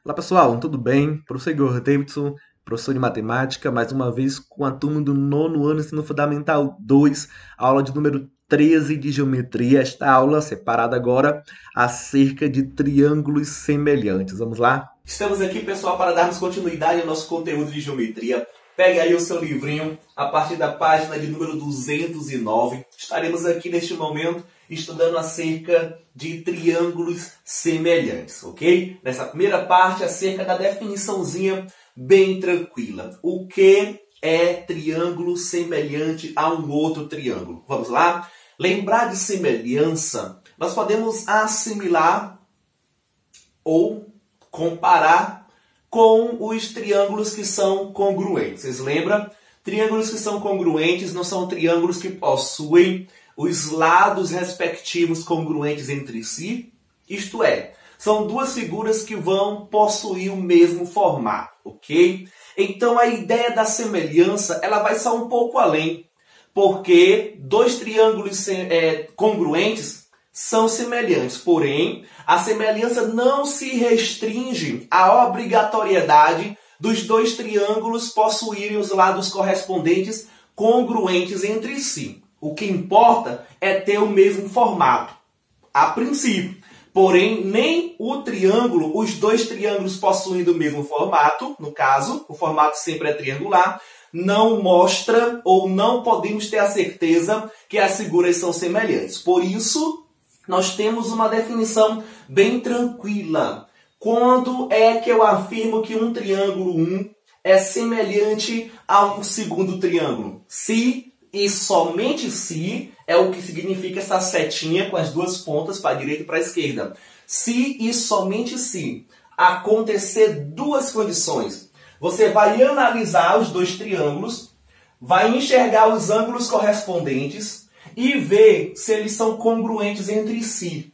Olá pessoal, tudo bem? Professor Igor Davidson, professor de matemática, mais uma vez com a turma do nono ano Ensino Fundamental 2, aula de número 13 de geometria. Esta aula separada agora acerca de triângulos semelhantes. Vamos lá? Estamos aqui, pessoal, para darmos continuidade ao nosso conteúdo de geometria. Pegue aí o seu livrinho, a partir da página de número 209. Estaremos aqui neste momento estudando acerca de triângulos semelhantes, ok? Nessa primeira parte, acerca da definiçãozinha bem tranquila. O que é triângulo semelhante a um outro triângulo? Vamos lá? Lembrar de semelhança, nós podemos assimilar ou comparar com os triângulos que são congruentes. Vocês lembram? Triângulos que são congruentes não são triângulos que possuem os lados respectivos congruentes entre si. Isto é, são duas figuras que vão possuir o mesmo formato, ok? Então a ideia da semelhança ela vai só um pouco além, porque dois triângulos congruentes são semelhantes, porém, a semelhança não se restringe à obrigatoriedade dos dois triângulos possuírem os lados correspondentes congruentes entre si. O que importa é ter o mesmo formato, a princípio. Porém, nem o triângulo, os dois triângulos possuindo o mesmo formato, no caso, o formato sempre é triangular, não mostra ou não podemos ter a certeza que as figuras são semelhantes. Por isso, nós temos uma definição bem tranquila. Quando é que eu afirmo que um triângulo 1 é semelhante a um segundo triângulo? Se e somente se é o que significa essa setinha com as duas pontas para a direita e para a esquerda. Se e somente se acontecer duas condições. Você vai analisar os dois triângulos, vai enxergar os ângulos correspondentes e ver se eles são congruentes entre si,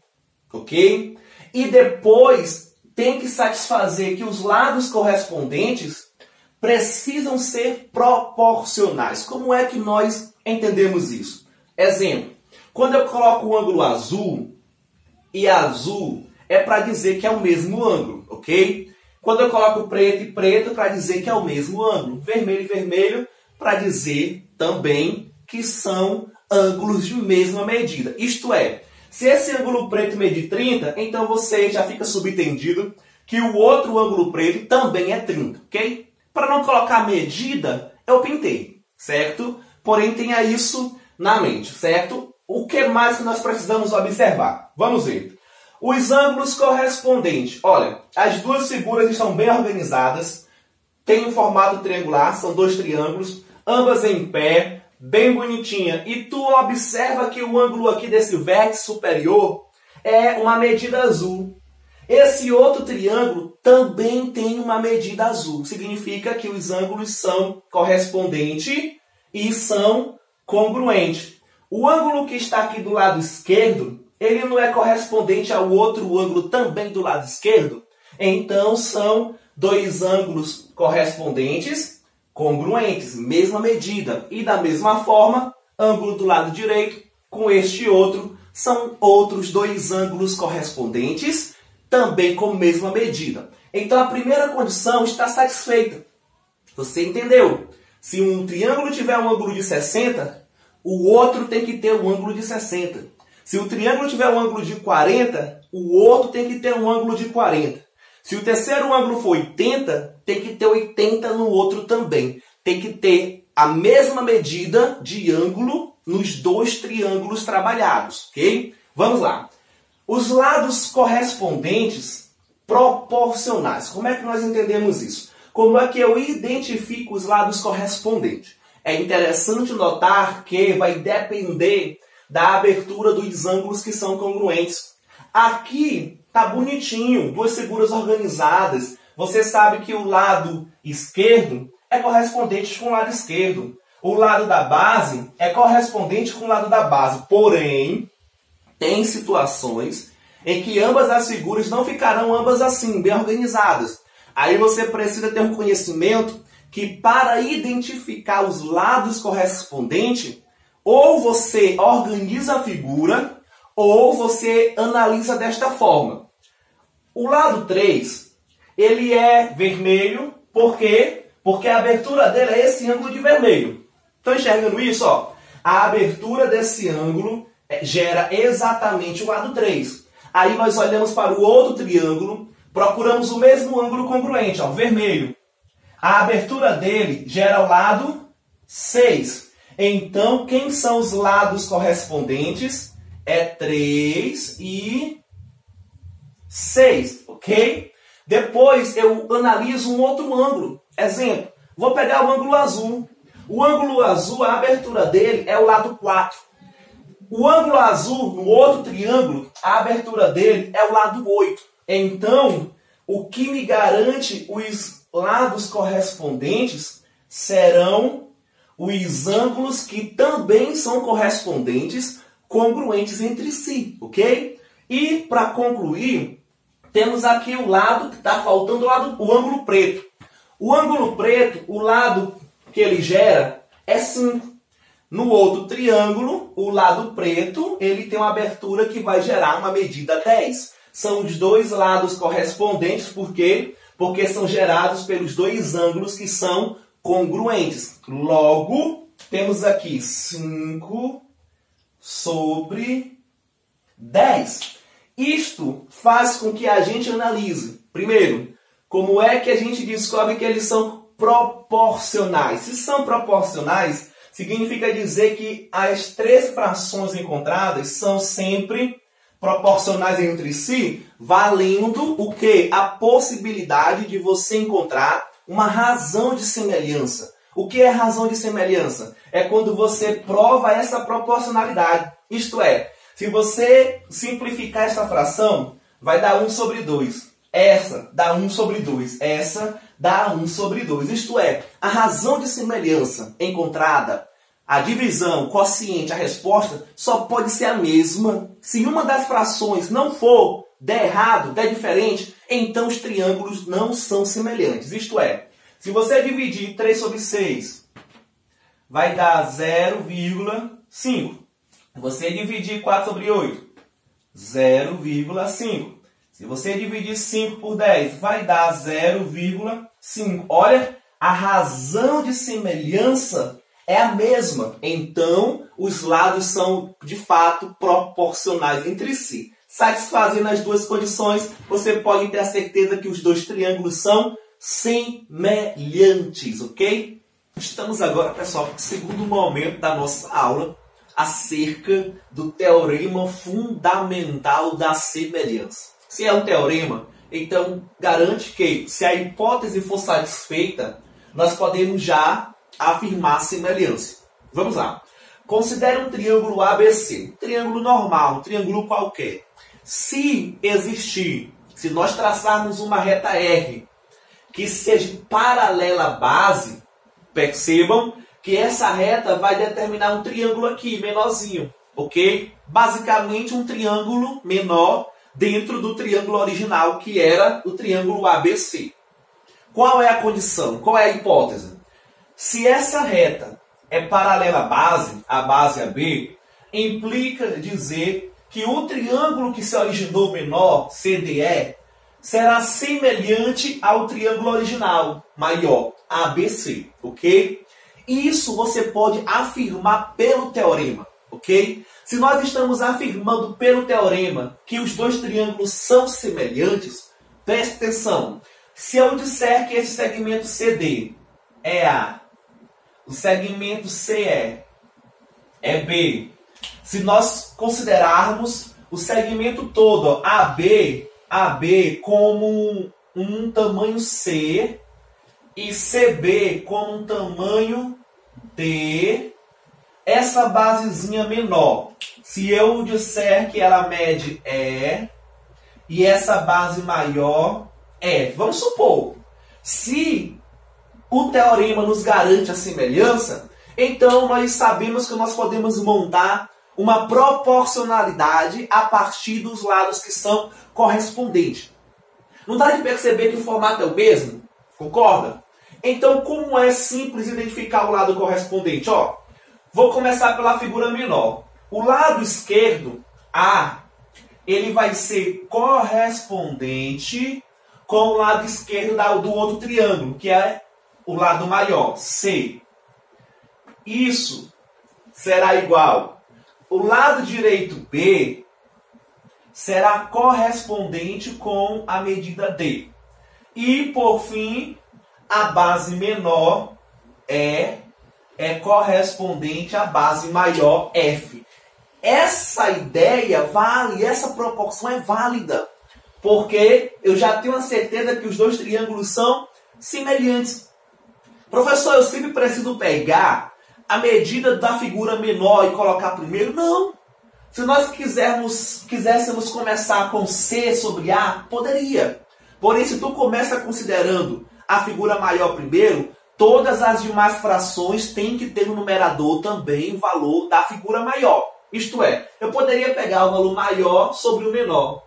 ok? E depois tem que satisfazer que os lados correspondentes precisam ser proporcionais. Como é que nós entendemos isso? Exemplo, quando eu coloco o ângulo azul, e azul é para dizer que é o mesmo ângulo, ok? Quando eu coloco preto e preto, para dizer que é o mesmo ângulo. Vermelho e vermelho, para dizer também que são ângulos de mesma medida. Isto é, se esse ângulo preto medir 30, então você já fica subentendido que o outro ângulo preto também é 30, ok? Para não colocar medida, eu pintei, certo? Porém, tenha isso na mente, certo? O que mais que nós precisamos observar? Vamos ver. Os ângulos correspondentes. Olha, as duas figuras estão bem organizadas, têm um formato triangular, são dois triângulos, ambas em pé, bem bonitinha. E tu observa que o ângulo aqui desse vértice superior é uma medida azul. Esse outro triângulo também tem uma medida azul. Significa que os ângulos são correspondentes e são congruentes. O ângulo que está aqui do lado esquerdo, ele não é correspondente ao outro ângulo também do lado esquerdo. Então, são dois ângulos correspondentes, congruentes, mesma medida. E da mesma forma, ângulo do lado direito com este outro são outros dois ângulos correspondentes, também com a mesma medida. Então, a primeira condição está satisfeita. Você entendeu? Se um triângulo tiver um ângulo de 60, o outro tem que ter um ângulo de 60. Se o triângulo tiver um ângulo de 40, o outro tem que ter um ângulo de 40. Se o terceiro ângulo for 80, tem que ter 80 no outro também. Tem que ter a mesma medida de ângulo nos dois triângulos trabalhados, ok? Vamos lá. Os lados correspondentes proporcionais. Como é que nós entendemos isso? Como é que eu identifico os lados correspondentes? É interessante notar que vai depender da abertura dos ângulos que são congruentes. Aqui tá bonitinho, duas figuras organizadas. Você sabe que o lado esquerdo é correspondente com o lado esquerdo. O lado da base é correspondente com o lado da base. Porém, tem situações em que ambas as figuras não ficarão ambas assim, bem organizadas. Aí você precisa ter um conhecimento que para identificar os lados correspondentes, ou você organiza a figura, ou você analisa desta forma. O lado 3 Ele é vermelho, por quê? Porque a abertura dele é esse ângulo de vermelho. Estão enxergando isso? Ó? A abertura desse ângulo gera exatamente o lado 3. Aí nós olhamos para o outro triângulo, procuramos o mesmo ângulo congruente, ó, vermelho. A abertura dele gera o lado 6. Então, quem são os lados correspondentes? É 3 e 6, ok? Depois eu analiso um outro ângulo. Exemplo, vou pegar o ângulo azul. O ângulo azul, a abertura dele é o lado 4. O ângulo azul, no outro triângulo, a abertura dele é o lado 8. Então, o que me garante os lados correspondentes serão os ângulos que também são correspondentes, congruentes entre si, ok? E, para concluir, temos aqui o lado que está faltando, o ângulo preto. O ângulo preto, o lado que ele gera é 5. No outro triângulo, o lado preto, ele tem uma abertura que vai gerar uma medida 10. São os dois lados correspondentes, por quê? Porque são gerados pelos dois ângulos que são congruentes. Logo, temos aqui 5 sobre 10. Isto faz com que a gente analise, primeiro, como é que a gente descobre que eles são proporcionais. Se são proporcionais, significa dizer que as 3 frações encontradas são sempre proporcionais entre si, valendo o quê? A possibilidade de você encontrar uma razão de semelhança. O que é razão de semelhança? É quando você prova essa proporcionalidade. Isto é, se você simplificar essa fração, vai dar 1 sobre 2. Essa dá 1 sobre 2. Essa dá 1 sobre 2. Isto é, a razão de semelhança encontrada, a divisão, o quociente, a resposta, só pode ser a mesma se uma das frações não for, der errado, der diferente, então os triângulos não são semelhantes. Isto é, se você dividir 3 sobre 6, vai dar 0,5. Você dividir 4 sobre 8, 0,5. Se você dividir 5 por 10, vai dar 0,5. Olha, a razão de semelhança é a mesma. Então, os lados são, de fato, proporcionais entre si. Satisfazendo as duas condições, você pode ter a certeza que os dois triângulos são semelhantes, ok? Estamos agora, pessoal, no segundo momento da nossa aula acerca do teorema fundamental da semelhança. Se é um teorema, então garante que, se a hipótese for satisfeita, nós podemos já afirmar semelhança. Vamos lá. Considere um triângulo ABC. Triângulo normal, um triângulo qualquer. Se nós traçarmos uma reta R que seja paralela à base, percebam que essa reta vai determinar um triângulo aqui, menorzinho, ok? Basicamente um triângulo menor dentro do triângulo original, que era o triângulo ABC. Qual é a condição? Qual é a hipótese? Se essa reta é paralela à base AB, implica dizer que o triângulo que se originou menor, CDE, será semelhante ao triângulo original, maior, ABC, ok? Isso você pode afirmar pelo teorema, ok? Se nós estamos afirmando pelo teorema que os dois triângulos são semelhantes, preste atenção. Se eu disser que esse segmento CD é A, o segmento CE é B, se nós considerarmos o segmento todo, ó, AB como um tamanho C e CB como um tamanho D, essa basezinha menor, se eu disser que ela mede E e essa base maior é, vamos supor, se o teorema nos garante a semelhança, então nós sabemos que nós podemos montar uma proporcionalidade a partir dos lados que são correspondentes. Não dá de perceber que o formato é o mesmo? Concorda? Então, como é simples identificar o lado correspondente? Ó, vou começar pela figura menor. O lado esquerdo, A, ele vai ser correspondente com o lado esquerdo do outro triângulo, que é o lado maior, C. Isso será igual. O lado direito, B, será correspondente com a medida D. E, por fim, a base menor é correspondente à base maior, F. Essa ideia vale, essa proporção é válida, porque eu já tenho a certeza que os dois triângulos são semelhantes. Professor, eu sempre preciso pegar a medida da figura menor e colocar primeiro? Não. Se nós quiséssemos começar com C sobre A, poderia. Porém, se tu começa considerando a figura maior primeiro, todas as demais frações têm que ter no numerador também o valor da figura maior. Isto é, eu poderia pegar o valor maior sobre o menor,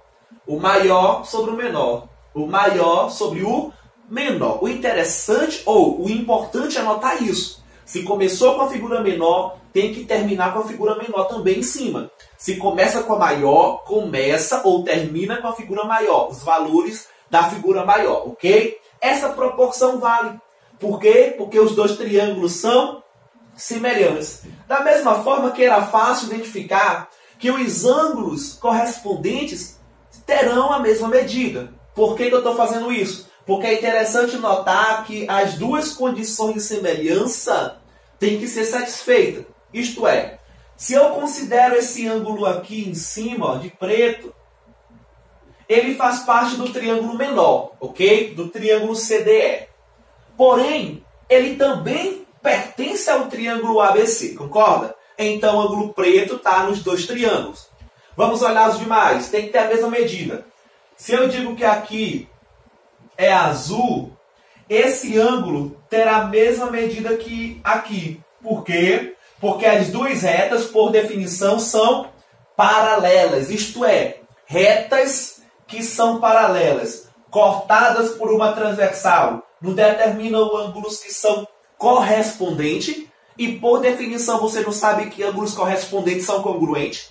o maior sobre o menor, o maior sobre o menor. O interessante ou o importante é anotar isso. Se começou com a figura menor, tem que terminar com a figura menor também em cima. Se começa com a maior, começa ou termina com a figura maior. Os valores da figura maior, ok? Essa proporção vale. Por quê? Porque os dois triângulos são semelhantes. Da mesma forma que era fácil identificar que os ângulos correspondentes terão a mesma medida. Por que eu estou fazendo isso? Porque é interessante notar que as duas condições de semelhança têm que ser satisfeitas. Isto é, se eu considero esse ângulo aqui em cima, ó, de preto, ele faz parte do triângulo menor, ok? Do triângulo CDE. Porém, ele também pertence ao triângulo ABC, concorda? Então, o ângulo preto está nos dois triângulos. Vamos olhar os demais. Tem que ter a mesma medida. Se eu digo que aqui é azul, esse ângulo terá a mesma medida que aqui. Por quê? Porque as duas retas, por definição, são paralelas. Isto é, retas que são paralelas, cortadas por uma transversal, não determinam ângulos que são correspondentes. E, por definição, você não sabe que ângulos correspondentes são congruentes.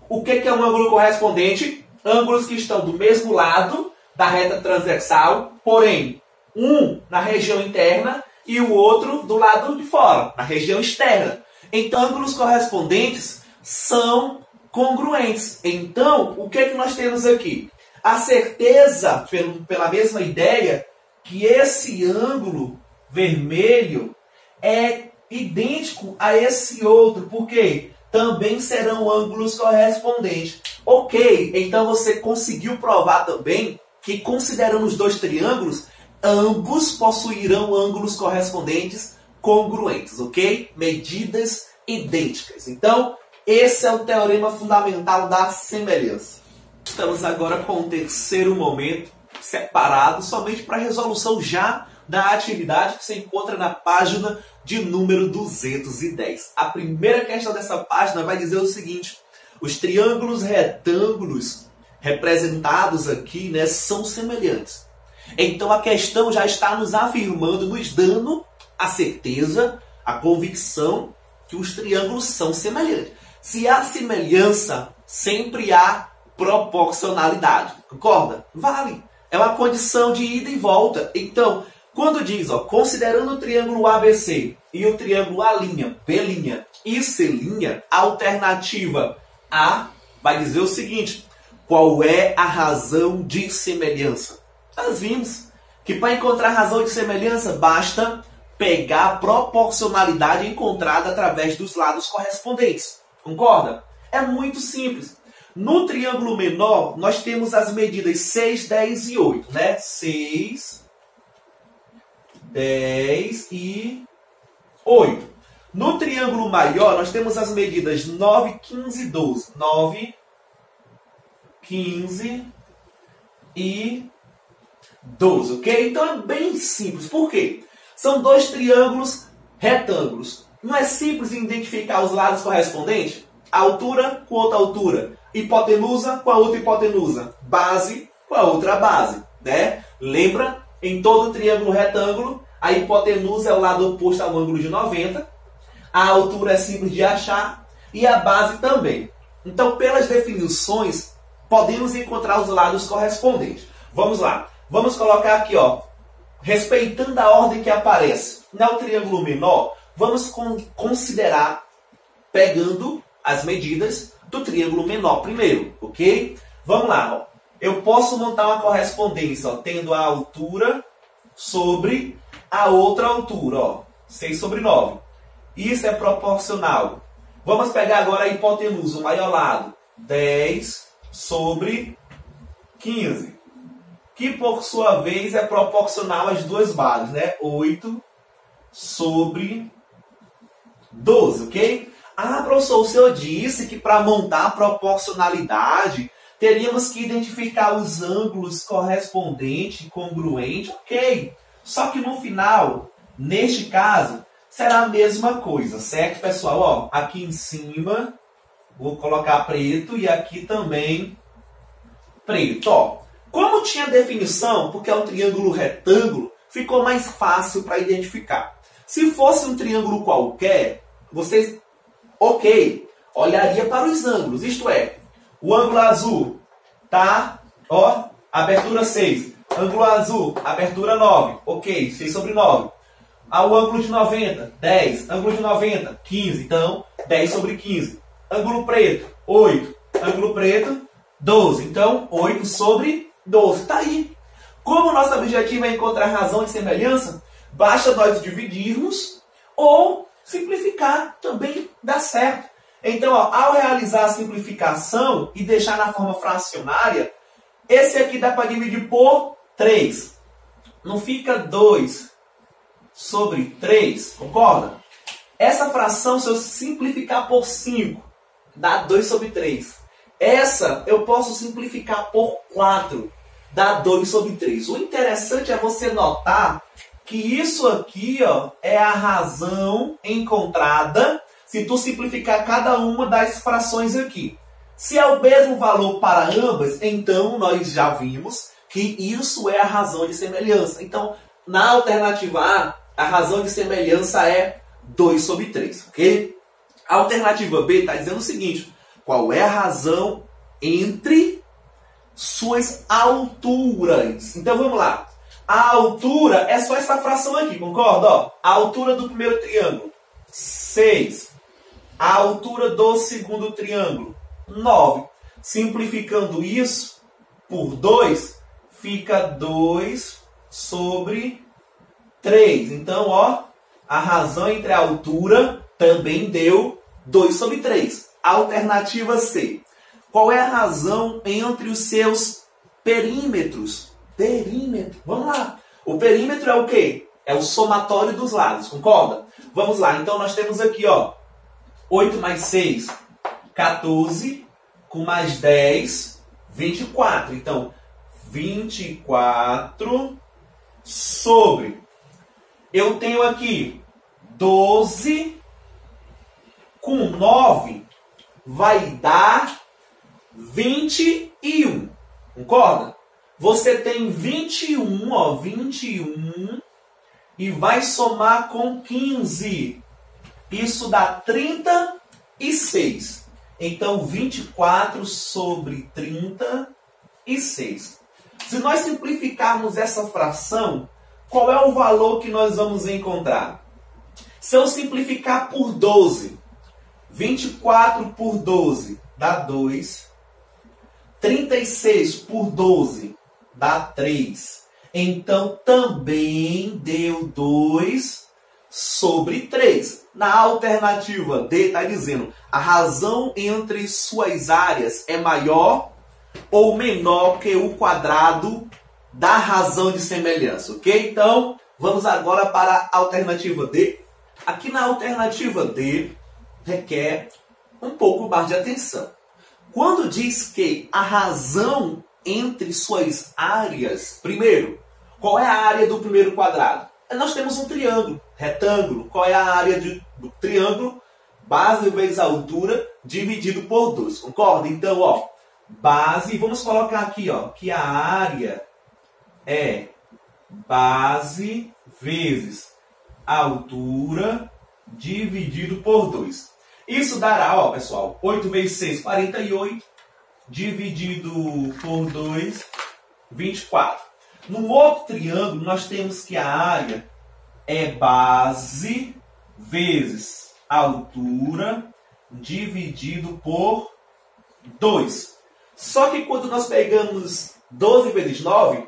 O que é um ângulo correspondente? Ângulos que estão do mesmo lado da reta transversal, porém, um na região interna e o outro do lado de fora, na região externa. Então, ângulos correspondentes são congruentes. Então, o que é que nós temos aqui? A certeza, pela mesma ideia, que esse ângulo vermelho é idêntico a esse outro. Por quê? Também serão ângulos correspondentes. Ok, então você conseguiu provar também que, considerando os dois triângulos, ambos possuirão ângulos correspondentes congruentes, ok? Medidas idênticas. Então, esse é o teorema fundamental da semelhança. Estamos agora com o terceiro momento, separado somente para a resolução já da atividade que se encontra na página de número 210. A primeira questão dessa página vai dizer o seguinte: os triângulos retângulos representados aqui, né, são semelhantes. Então a questão já está nos afirmando, nos dando a certeza, a convicção que os triângulos são semelhantes. Se há semelhança, sempre há proporcionalidade. Concorda? Vale. É uma condição de ida e volta. Então, quando diz, ó, considerando o triângulo ABC e o triângulo A', B' e C', a alternativa A vai dizer o seguinte: qual é a razão de semelhança? Nós vimos que para encontrar a razão de semelhança basta pegar a proporcionalidade encontrada através dos lados correspondentes. Concorda? É muito simples. No triângulo menor, nós temos as medidas 6, 10 e 8, né? 6, 10 e 8. No triângulo maior, nós temos as medidas 9, 15 e 12. 9, 15 e 12, ok? Então é bem simples. Por quê? São dois triângulos retângulos. Não é simples identificar os lados correspondentes? A altura com outra altura. Hipotenusa com a outra hipotenusa. Base com a outra base, né? Lembra? Em todo triângulo retângulo, a hipotenusa é o lado oposto ao ângulo de 90. A altura é simples de achar. E a base também. Então, pelas definições, podemos encontrar os lados correspondentes. Vamos lá. Vamos colocar aqui, ó, respeitando a ordem que aparece. No triângulo menor, vamos considerar pegando as medidas do triângulo menor primeiro, ok? Vamos lá, ó. Eu posso montar uma correspondência, ó, tendo a altura sobre a outra altura, ó, 6 sobre 9. Isso é proporcional. Vamos pegar agora a hipotenusa, o maior lado, 10 sobre 15, que por sua vez é proporcional às duas bases, né? 8 sobre 12, ok? Ah, professor, o senhor disse que para montar a proporcionalidade teríamos que identificar os ângulos correspondentes, congruentes, ok? Só que no final, neste caso, será a mesma coisa, certo, pessoal? Ó, aqui em cima, vou colocar preto e aqui também preto. Ó, como tinha definição, porque é um triângulo retângulo, ficou mais fácil para identificar. Se fosse um triângulo qualquer, vocês, ok, olharia para os ângulos, isto é, o ângulo azul, tá? Ó, abertura 6. Ângulo azul, abertura 9. Ok, 6 sobre 9. O ângulo de 90, 10. Ângulo de 90, 15. Então, 10 sobre 15. Ângulo preto, 8. Ângulo preto, 12. Então, 8 sobre 12. Tá aí. Como o nosso objetivo é encontrar razão de semelhança, basta nós dividirmos ou simplificar, também dá certo. Então, ó, ao realizar a simplificação e deixar na forma fracionária, esse aqui dá para dividir por 3. Não fica 2 sobre 3, concorda? Essa fração, se eu simplificar por 5, dá 2 sobre 3. Essa eu posso simplificar por 4, dá 2 sobre 3. O interessante é você notar que isso aqui, ó, é a razão encontrada se tu simplificar cada uma das frações aqui. Se é o mesmo valor para ambas, então nós já vimos que isso é a razão de semelhança. Então, na alternativa A razão de semelhança é 2 sobre 3, ok? A alternativa B está dizendo o seguinte: qual é a razão entre suas alturas? Então, vamos lá. A altura é só essa fração aqui, concorda? Ó, a altura do primeiro triângulo, 6. A altura do segundo triângulo, 9. Simplificando isso por 2, fica 2 sobre 3. Então, ó, a razão entre a altura também deu 2 sobre 3. Alternativa C. Qual é a razão entre os seus perímetros? Perímetro. Vamos lá. O perímetro é o quê? É o somatório dos lados, concorda? Vamos lá. Então, nós temos aqui, ó, 8 mais 6, 14, com mais 10, 24. Então, 24 sobre... Eu tenho aqui 12 com 9 vai dar 21. Concorda? Você tem 21, ó, 21 e vai somar com 15. Isso dá 36. Então, 24 sobre 36. Se nós simplificarmos essa fração, qual é o valor que nós vamos encontrar? Se eu simplificar por 12, 24 por 12 dá 2. 36 por 12 dá 3. Então, também deu 2 sobre 3. Na alternativa D, está dizendo a razão entre suas áreas é maior ou menor que o quadrado da razão de semelhança, ok? Então, vamos agora para a alternativa D. Aqui na alternativa D, requer um pouco mais de atenção. Quando diz que a razão entre suas áreas, primeiro, qual é a área do primeiro quadrado? Nós temos um triângulo, retângulo. Qual é a área do triângulo? Base vezes a altura, dividido por 2. Concorda? Então, ó, base, vamos colocar aqui, ó, que a área é base vezes a altura dividido por 2. Isso dará, ó, pessoal, 8 vezes 6, 48, dividido por 2, 24. No outro triângulo, nós temos que a área é base vezes altura dividido por 2. Só que quando nós pegamos 12 vezes 9,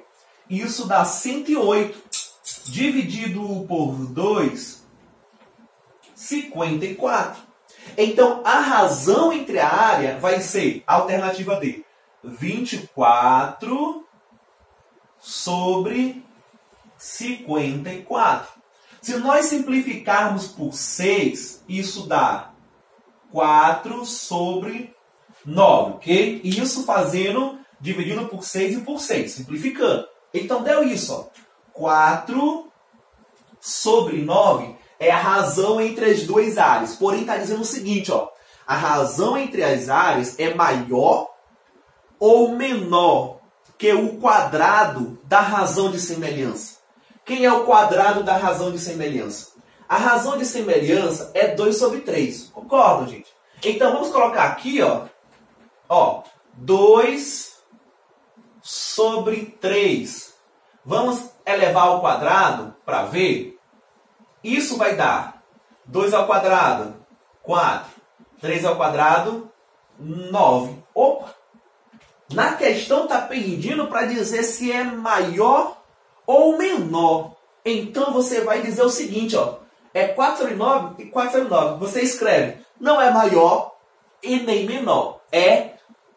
isso dá 108. Dividido por 2, 54. Então, a razão entre a área vai ser a alternativa D. 24 sobre 54. Se nós simplificarmos por 6, isso dá 4 sobre 9, ok? E isso dividindo por 6 e por 6, simplificando. Então, deu isso, ó. 4 sobre 9 é a razão entre as duas áreas. Porém, está dizendo o seguinte, ó. A razão entre as áreas é maior ou menor que o quadrado da razão de semelhança. Quem é o quadrado da razão de semelhança? A razão de semelhança é 2 sobre 3. Concordam, gente? Então, vamos colocar aqui, ó, 2 sobre 3. Vamos elevar ao quadrado para ver. Isso vai dar 2 ao quadrado, 4. 3 ao quadrado, 9. Opa! Na questão está pedindo para dizer se é maior ou menor. Então você vai dizer o seguinte, ó. É 4 sobre 9 e 4 sobre 9. Você escreve, não é maior e nem menor. É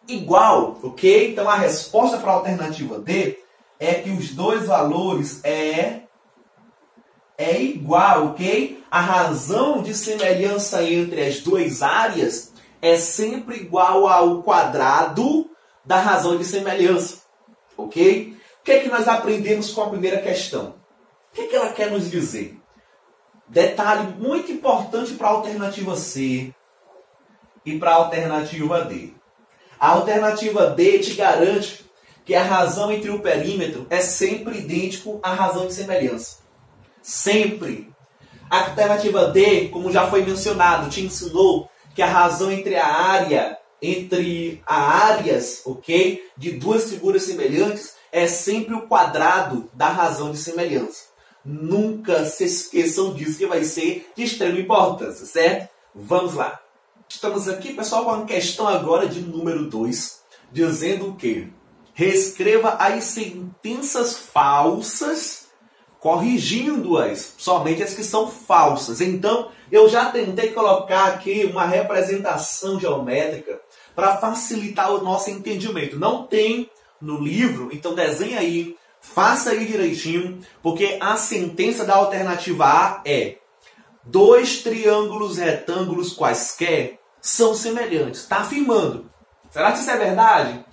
igual, ok? Então a resposta para a alternativa D é que os dois valores é igual, ok? A razão de semelhança entre as duas áreas é sempre igual ao quadrado da razão de semelhança, ok? O que é que nós aprendemos com a primeira questão? O que é que ela quer nos dizer? Detalhe muito importante para a alternativa C e para a alternativa D. A alternativa D te garante que a razão entre o perímetro é sempre idêntico à razão de semelhança. Sempre. A alternativa D, como já foi mencionado, te ensinou que a razão entre áreas, ok, de duas figuras semelhantes é sempre o quadrado da razão de semelhança. Nunca se esqueçam disso, que vai ser de extrema importância, certo? Vamos lá. Estamos aqui, pessoal, com a questão agora de número 2, dizendo o quê? Reescreva as sentenças falsas, corrigindo-as, somente as que são falsas. Então, eu já tentei colocar aqui uma representação geométrica para facilitar o nosso entendimento. Não tem no livro, então desenha aí, faça aí direitinho, porque a sentença da alternativa A é: dois triângulos retângulos quaisquer são semelhantes. Está afirmando. Será que isso é verdade?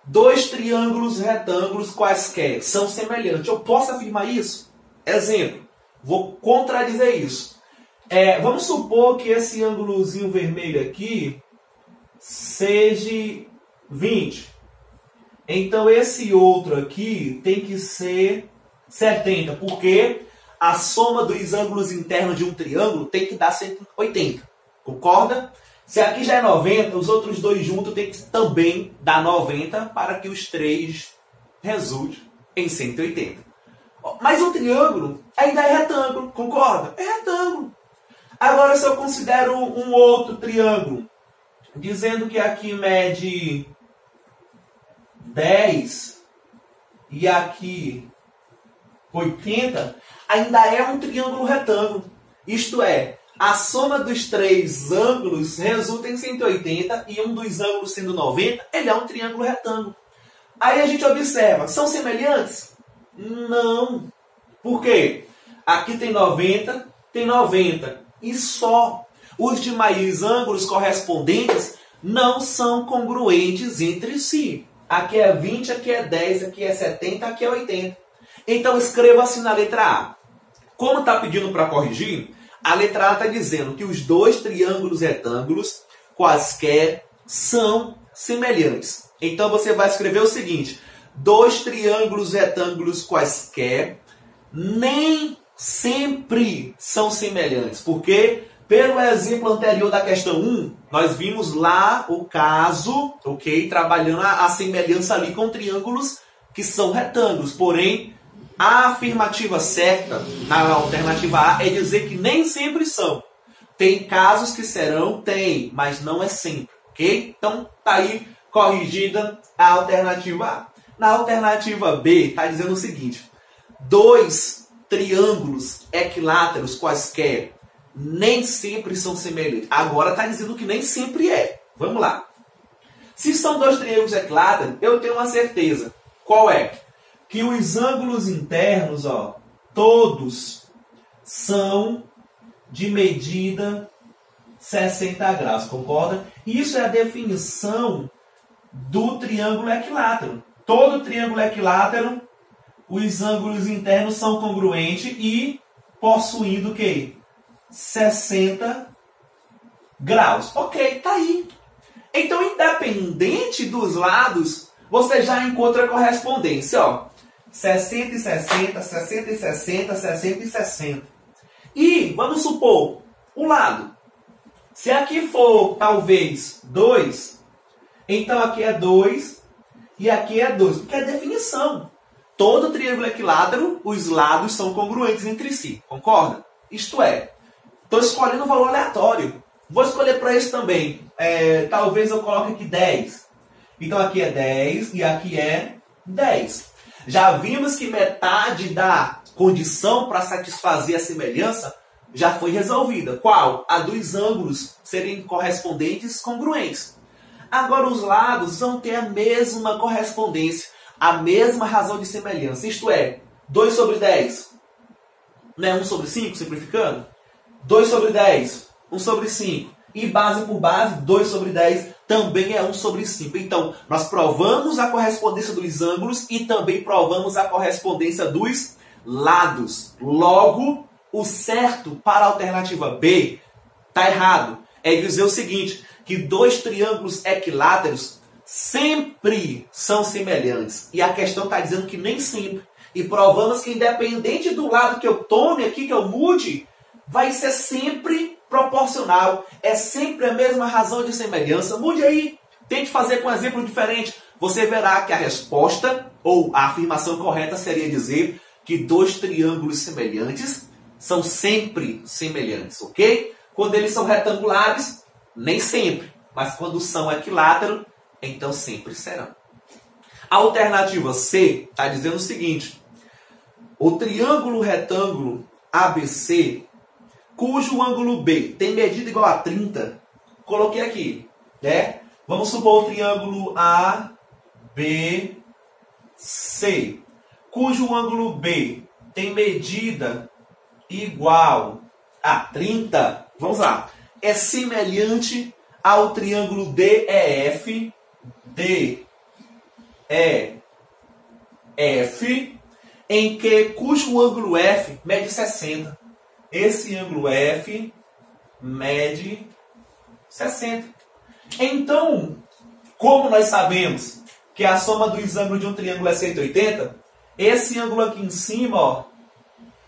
Dois triângulos retângulos quaisquer são semelhantes. Eu posso afirmar isso? Exemplo. Vou contradizer isso. Vamos supor que esse ângulozinho vermelho aqui seja 20. Então esse outro aqui tem que ser 70. Porque a soma dos ângulos internos de um triângulo tem que dar 180. Concorda? Se aqui já é 90, os outros dois juntos tem que também dar 90 para que os três resultem em 180. Mas o triângulo ainda é retângulo, concorda? É retângulo. Agora, se eu considero um outro triângulo, dizendo que aqui mede 10 e aqui 80, ainda é um triângulo retângulo. Isto é, a soma dos três ângulos resulta em 180 e um dos ângulos sendo 90, ele é um triângulo retângulo. Aí a gente observa, são semelhantes? Não. Por quê? Aqui tem 90 e só. Os demais ângulos correspondentes não são congruentes entre si. Aqui é 20, aqui é 10, aqui é 70, aqui é 80. Então escreva assim na letra A. Como está pedindo para corrigir, a letra A está dizendo que os dois triângulos retângulos quaisquer são semelhantes. Então você vai escrever o seguinte: dois triângulos retângulos quaisquer nem sempre são semelhantes. Porque, pelo exemplo anterior da questão 1, nós vimos lá o caso, ok? Trabalhando a semelhança ali com triângulos que são retângulos. Porém, a afirmativa certa na alternativa A é dizer que nem sempre são. Tem casos que serão, tem, mas não é sempre, ok? Então, tá aí corrigida a alternativa A. Na alternativa B, está dizendo o seguinte: dois triângulos equiláteros quaisquer nem sempre são semelhantes. Agora está dizendo que nem sempre é. Vamos lá. Se são dois triângulos equiláteros, eu tenho uma certeza. Qual é? Que os ângulos internos, ó, todos são de medida 60 graus, concorda? Isso é a definição do triângulo equilátero. Todo triângulo equilátero, os ângulos internos são congruentes e possuindo o quê? 60 graus. Ok, tá aí. Então, independente dos lados, você já encontra a correspondência, ó. 60 e 60, 60 e 60, 60 e 60. E, vamos supor, o lado. Se aqui for, talvez, 2, então aqui é 2 e aqui é 2. Porque é definição. Todo triângulo equilátero, os lados são congruentes entre si. Concorda? Isto é, estou escolhendo um valor aleatório. Vou escolher para esse também. Talvez eu coloque aqui 10. Então aqui é 10 e aqui é 10. Já vimos que metade da condição para satisfazer a semelhança já foi resolvida. Qual? A dos ângulos serem correspondentes congruentes. Agora os lados vão ter a mesma correspondência, a mesma razão de semelhança. Isto é, 2 sobre 10. Não é 1 sobre 5, simplificando? 2 sobre 10, 1 sobre 5. E base por base, 2 sobre 10 também é 1 sobre 5. Então, nós provamos a correspondência dos ângulos e também provamos a correspondência dos lados. Logo, o certo para a alternativa B está errado. É dizer o seguinte, que dois triângulos equiláteros sempre são semelhantes. E a questão está dizendo que nem sempre. E provamos que independente do lado que eu tome aqui, que eu mude, vai ser sempre proporcional. É sempre a mesma razão de semelhança. Mude aí. Tente fazer com um exemplo diferente. Você verá que a resposta, ou a afirmação correta seria dizer que dois triângulos semelhantes são sempre semelhantes, ok? Quando eles são retangulares, nem sempre. Mas quando são equiláteros, então sempre serão. A alternativa C está dizendo o seguinte. O triângulo retângulo ABC, cujo ângulo B tem medida igual a 30, coloquei aqui, né? Vamos supor o triângulo ABC, cujo ângulo B tem medida igual a 30. Vamos lá. É semelhante ao triângulo DEF, em que cujo ângulo F mede 60. Esse ângulo F mede 60. Então, como nós sabemos que a soma dos ângulos de um triângulo é 180, esse ângulo aqui em cima, ó,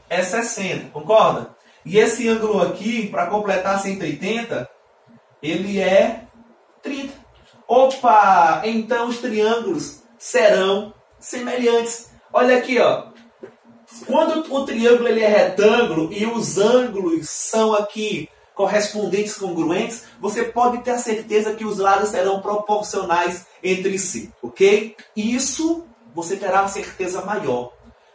é 60, concorda? E esse ângulo aqui, para completar 180, ele é 30. Opa! Então os triângulos serão semelhantes. Olha aqui, ó. Quando o triângulo ele é retângulo e os ângulos são aqui correspondentes congruentes, você pode ter a certeza que os lados serão proporcionais entre si, ok? Isso você terá uma certeza maior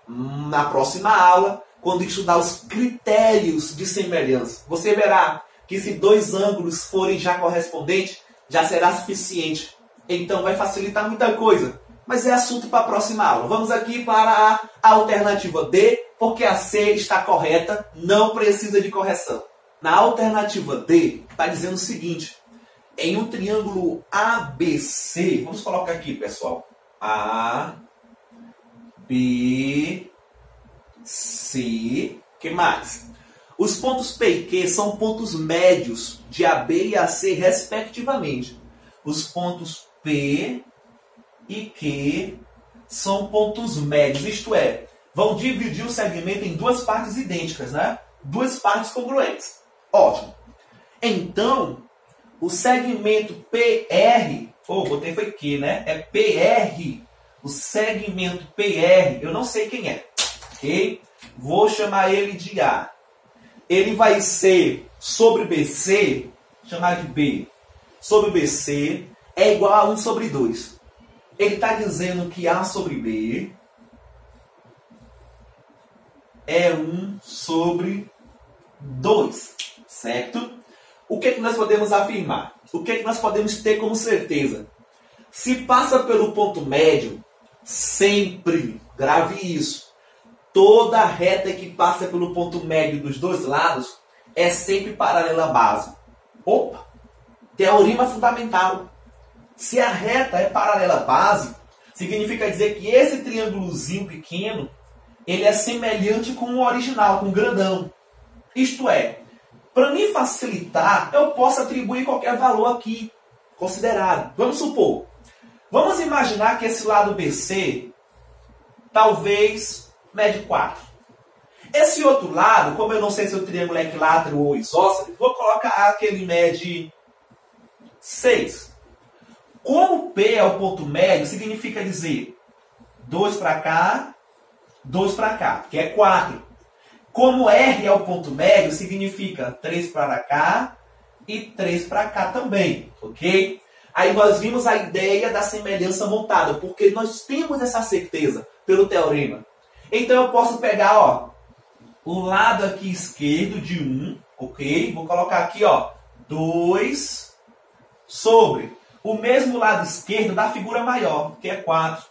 na próxima aula, quando estudar os critérios de semelhança. Você verá que se dois ângulos forem já correspondentes, já será suficiente. Então vai facilitar muita coisa. Mas é assunto para a próxima aula. Vamos aqui para a alternativa D, porque a C está correta, não precisa de correção. Na alternativa D, está dizendo o seguinte. Em um triângulo ABC, vamos colocar aqui, pessoal. A, B, C, que mais? Os pontos P e Q são pontos médios de AB e AC, respectivamente. Os pontos P e Q são pontos médios, isto é, vão dividir o segmento em duas partes idênticas, né? Duas partes congruentes. Ótimo. Então, o segmento PR, botei foi Q, né? É PR. o segmento PR, eu não sei quem é, ok? Vou chamar ele de A. Ele vai ser sobre BC, chamar de B, sobre BC é igual a 1 sobre 2. Ele está dizendo que A sobre B é 1 sobre 2, certo? O que nós podemos afirmar? O que nós podemos ter como certeza? Se passa pelo ponto médio, sempre, grave isso, toda reta que passa pelo ponto médio dos dois lados é sempre paralela à base. Opa! Teorema fundamental. Se a reta é paralela à base, significa dizer que esse triângulozinho pequeno, ele é semelhante com o original, com o grandão. Isto é, para me facilitar, eu posso atribuir qualquer valor aqui, considerado. Vamos supor, vamos imaginar que esse lado BC, talvez, mede 4. Esse outro lado, como eu não sei se o triângulo é equilátero ou isósceles, vou colocar que ele mede 6. Como P é o ponto médio, significa dizer 2 para cá, 2 para cá, que é 4. Como R é o ponto médio, significa 3 para cá e 3 para cá também, ok? Aí nós vimos a ideia da semelhança montada, porque nós temos essa certeza pelo teorema. Então eu posso pegar, ó, o lado aqui esquerdo de 1, ok? Vou colocar aqui, ó, 2 sobre o mesmo lado esquerdo da figura maior, que é 4.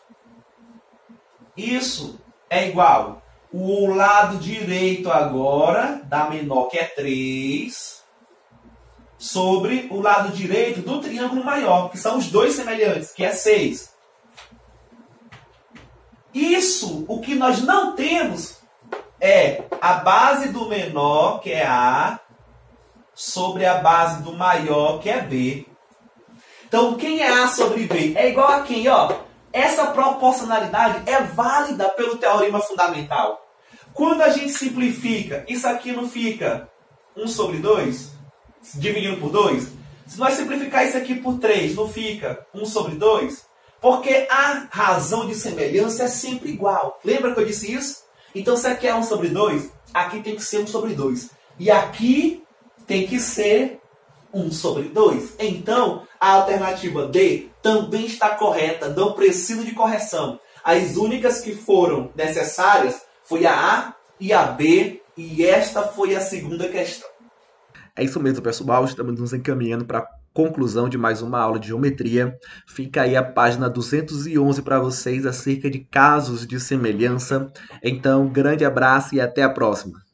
Isso é igual o lado direito agora da menor, que é 3, sobre o lado direito do triângulo maior, que são os dois semelhantes, que é 6. Isso, o que nós não temos é a base do menor, que é A, sobre a base do maior, que é B. Então, quem é A sobre B? É igual a quem? Ó, essa proporcionalidade é válida pelo teorema fundamental. Quando a gente simplifica, isso aqui não fica 1 sobre 2? Dividindo por 2? Se nós simplificar isso aqui por 3, não fica 1 sobre 2? Porque a razão de semelhança é sempre igual. Lembra que eu disse isso? Então, se aqui é 1 sobre 2, aqui tem que ser 1 sobre 2. E aqui tem que ser 1 sobre 2. Então, a alternativa D também está correta, não precisa de correção. As únicas que foram necessárias foi a A e a B, e esta foi a segunda questão. É isso mesmo, pessoal. Estamos nos encaminhando para a conclusão de mais uma aula de geometria. Fica aí a página 211 para vocês acerca de casos de semelhança. Então, grande abraço e até a próxima.